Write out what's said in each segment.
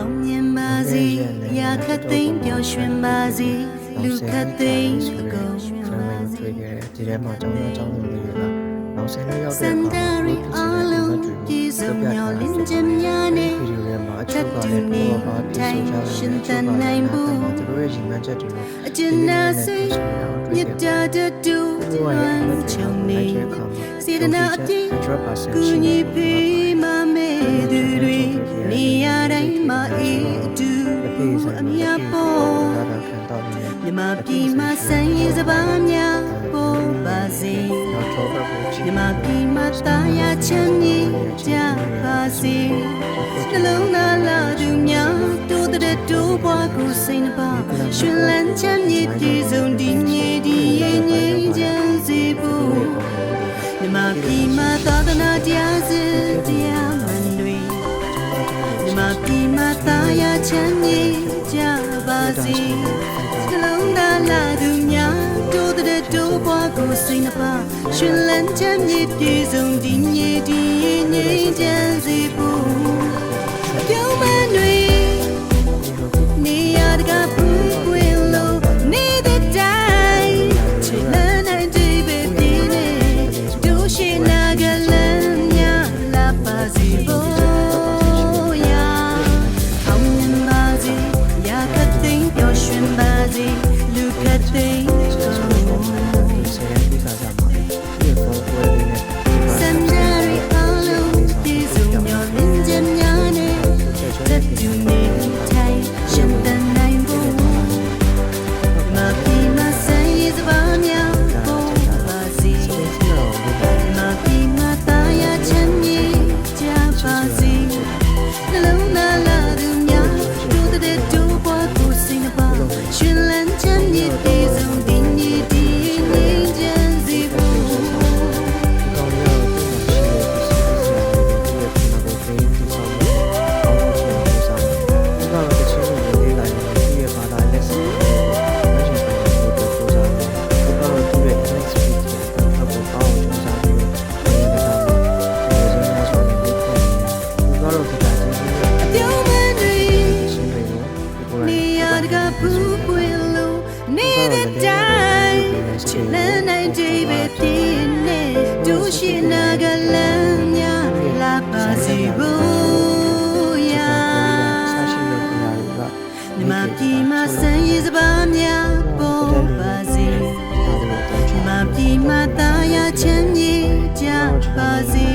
အောင်မြင်ပါစေရာခတ်သိမ်းပျော်ရွှင်ပါစေလူခတ်သိမ်းအကုန်ပါစေ ဒီထဲမှာကျောင်းသားကျောင်းသူတွေကနောက်ဆက်လေးရောက် စ တဲ့ န္ အခါ ဒရီအားလုံးပြေဆုံးမျောလင်းခြင်းများနဲ့ ဗီဒီယိုထဲမှာအချုပ်ကလည်းတော့ပါတီဆိုကြတယ်ရှင်သန်နိုင်ဖို့သူတို့ရဲ့ရည်မှန်းချက်တွေကို အကျဉ်းနာစိတ်မြတ်တာတူတူဝမ်းချုံနေစေတနာအပြည့်ကုညီပေးမမဲသူတွေနေရာတိုင်းမှာအေးအတူအမြတ်ပေါ်မြမပြည်မှာဆန်းရည်စပါးများပေါ်ပါစေမြမပြည်မှာတာယာချမ်းမြေကြပါစေနှလုံးသားလာသူများတိုးတဲ့တိုးပွားကိုစိတ်နှပါရှင်လန်းချမ်းမြေပြည်စုံဒီမြေဒီရဲ့ငြိမ်းချမ်းစေဖို့မြမပြည်မှာသာသနာတရားစစ်တရားမှန်တွေမြမပြည်မှာတာယာချမ်းမြေကြပါစေနှလုံးသားလာသူများတိုးတဲ့တိုးပွားကိုစိတ်နှပါရှင်လန်းချမ်းမြေပြည်စုံဒီမြေဒီရဲ့ငြိမ်းချမ်းစေဖို့ပြောင်းမတွေနေရတကပူပွင့်လို့နေတဲ့တိုင်းချစ်လန်းနိုင်တဲ့ပဲပြင်းနေတို့ရှိနာကလမ်းများလာပါစေဖို့ရာအောင်မြင်ပါစေရာခတ်သိမ်းပျော်ရွှင်ပါစေလူခတ်သိမ်းစန္ဒရီအားလုံးပြေဆုံးမျောလင်းခြင်းများနဲ့သက်တူနေထိုင်ရှင်သန်နိုင်ဖို့မပြီးမဆိုင်ရစပါးများပေါ်ပါစေမပြီးမသားရချမ်းမြေကြပါစေနှလုံးသားလာသူများတို့တဲ့တို့ဘွားကိုစိတ်နှပါရှင်လန်းချမ်းမြေပြေဆုံးဒီနေ့ဒီနေ့ချမ်းစေဖို့ပူပွင့်လို့နေတဲ့တိုင်းချစ်လန်းနိုင်တဲ့ပဲပြင်းနေတို့ရှိနာကလမ်းများလာပါစေဖို့ရာမြမပြည်မှာဆန်းရည်စပါးများပေါ်ပါစေမြမပြည်မှာတာယာချမ်းမြေကြပါစေ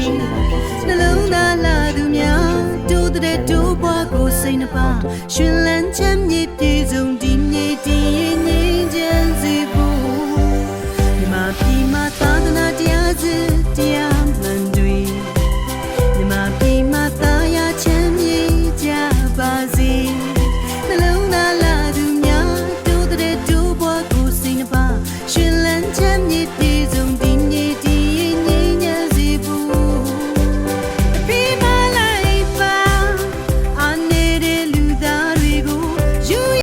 နှလုံးသားလာသူများတို့တဲ့တို့ဘွားကိုစိတ်နှပါရှင်